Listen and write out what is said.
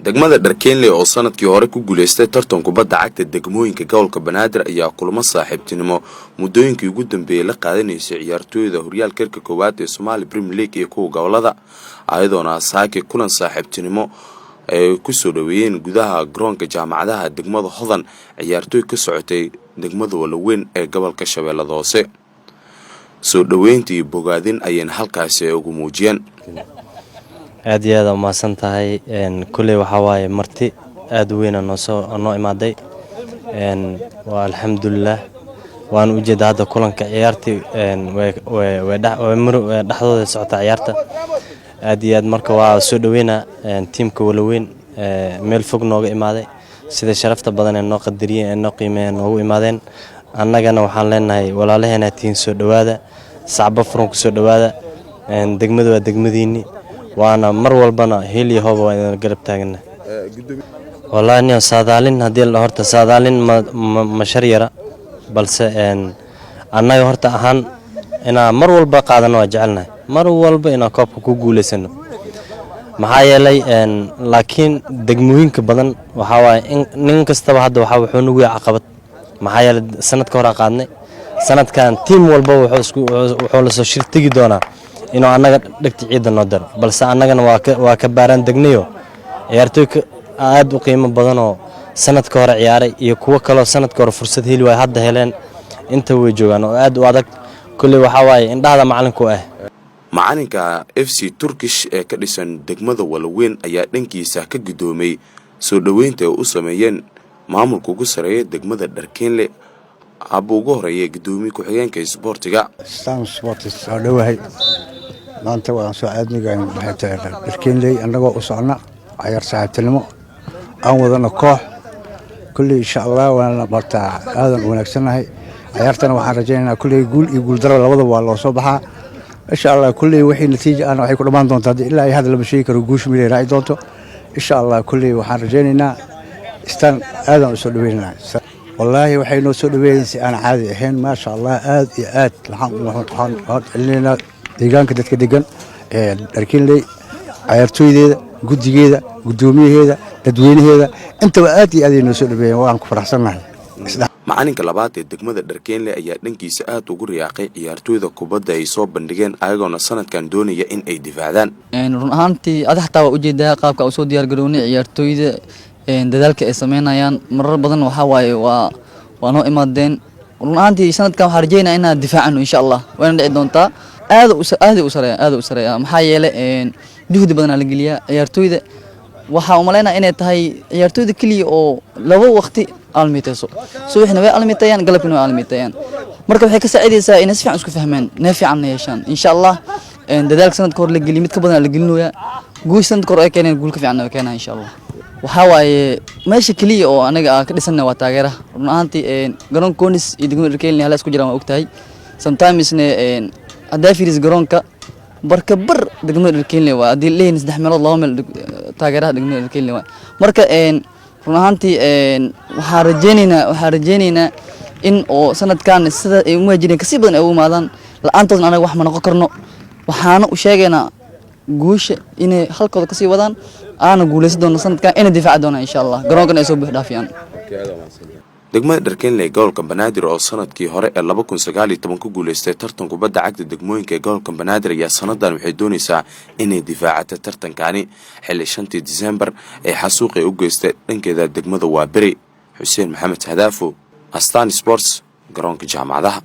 degmada Dharkeenley oo sanadkii hore ku guuleystay tartan kubadda cagta degmooyinka gobolka Banaadir ayaa kulamo saaxiibtinimo muddooyinkii ugu dambeeyay la qaadanaysay ciyaartooyda horyaalka heerka koowaad ee Somali Premier League iyo kuwa gobolada ayadoona saaki kulan saaxiibtinimo ay ku soo dhaweeyeen gudaha garoonka jaamacadaha degmada Hodan ciyaartooy ka socotay degmada Walaweyn ee gobolka Shabeellada Hoose soo dhaweyntii bogaadin ayeen halkaas ugu muujiyeen aad iyo aad ma santahay kulay waxa waaye marti aad weyn noo imaaday waa alxamdulillah waan u jeedaa hadda kulanka ciyaartii way dhaxdooda socota ciyaarta aad iyo aad marka waa soo dhaweynaa tiimka Walaweyn meel fog nooga imaaday sida sharafta badan ee noo qadariyeen ee noo qiimeeyeen noogu imaadeen annagana waxaan leenahay walaalaheena tiin soo dhawaada sacba furan ku soo dhawaada degmadu waa degmadiini وانا مر والبنا هيلي هو قلب تاعنا والله اني صادالين هدي هورتا صادالين مشريره بلس ان انا هورتا اهان انا مر والبا قادنا وجعلنا مر والبا انا كوب ku guuleysano maxaa yeelay laakiin degmooyinka badan waxa waay nin kastaba hadda waxa wuxuu nagu caqabad maxaa yeelay sanadka hore qaadnay sanadkan team walba wuxuu la soo shirtigi doonaa inuu anaga dhigta ciidan noo daro balse anagana waa ka baaran degnayo ciyaartooy aad u qiimo badan oo sanadka hore ciyaaray iyo kuwa kale oo sanadka hore fursad heli way hadda heleen inta way joogan oo aad u adag kulli waxa waay indhaha macalinku macalinka FC Turkish ee ka dhisan degmada Walaweyn ayaa dhankiisa ka gudoomay soo dhaweynta uu sameeyeen maamulka ugu sareeya degmada Dharkeenley abu ugu horeeyay gudoomiye ku xigeenka isboortiga soo dhawahay maanta waan soo aadnigaan Dharkeenley annagoo u socna ciyaar saaxiibtinimo aan wadana koox kulli insha Allah waan barta aadan wanaagsanahay ciyaartana waxaan rajaynaynaa kulli guul daro labadaba waa loo soo baxaa insha Allah kulli wixii natiijo aan waxay ku dhamaan doontaa ilaa ay hadal lama sheegi karo guush milay raay doonto insha Allah kulli waxaan rajaynaynaa istaan aadan u soo dhaweynaa والله waxay noo soo dhaweeyeen si aan caadi ahayn ma sha Allah aad iyo aad waxaan ilina deegaanka dadka degan ee Dharkeenley ciyaartooydeeda gudigeeda gudoomiyaheeda dadweynaheeda inta aad iyo aad noo soo dhaweeyeen waan ku faraxsanahay macalinka labaad ee degmada Dharkeenley ayaa dhankiisa aad ugu riyaaqay ciyaartooyda kubadda ay soo bandhigeen ayagoona sanadkan doonaya in ay difaacdaan run ahaantii adaxtaa waa u jeedaa qaabka uu soo diyaar garoonay ciyaartooyda dadaalka ay sameynayaan marar badan waxa waaye waa noo imaadeen run ahaantii sanadkan waxaan rajaynayaa inaan difaacano insha Allah waan dhici doontaa aad u sareeya maxaa yeelay juhdi badan la geliyaa ciyaartooyda waxa u maleynaa inay tahay ciyaartooyda kaliya oo laba waqti almitayso subaxna way almitayaan galabna way almitayaan marka waxay ka saacidaysaa inay si fiican isku fahmaan neef fiican yeeshaan insha Allah dadaalka sanadka hor la geliyo mid ka badan la gelinayaa guush sanadka hor ay keeneen guul ka fiican ay keenaan insha Allah waxa waaye meesha kaliya oo anaga ka dhisana waa taageera run ahaantii garoon Koonis iyo degmada Dharkeenley hal isku jiraan waa ogtahay sometimes hadaa fiiris garoonka barka bar degmada Dharkeenley waa hadii leeyin 3 meelood 2 meel taageeraha degmada Dharkeenley waa marka run ahaantii waxaan rajaynaynaa in oo sanadkan sida ay u maajireen kasi badan ay u imaadaan la'aantoodna anaga wax ma noqon karno waxaana u sheegaynaa guusha inay halkooda ka sii wadaan aana guuleysan doona sanadkan inay difaaci doona insha Allah garoonkana ay soo buux dhaafiyaan degmada Dharkeenley gobolka Banaadir oo sanadkii hore ee 2019 ku guuleystay tartan kubadda cagta degmooyinka gobolka Banaadir ayaa sanadan waxay doonaysaa inay difaacato tartankani xilli 5 December ee xasuuqay u geystay dhankeeda degmada Waaberi Xuseen Maxamed Hadaafo Astaan Sports garoonka jaamacadaha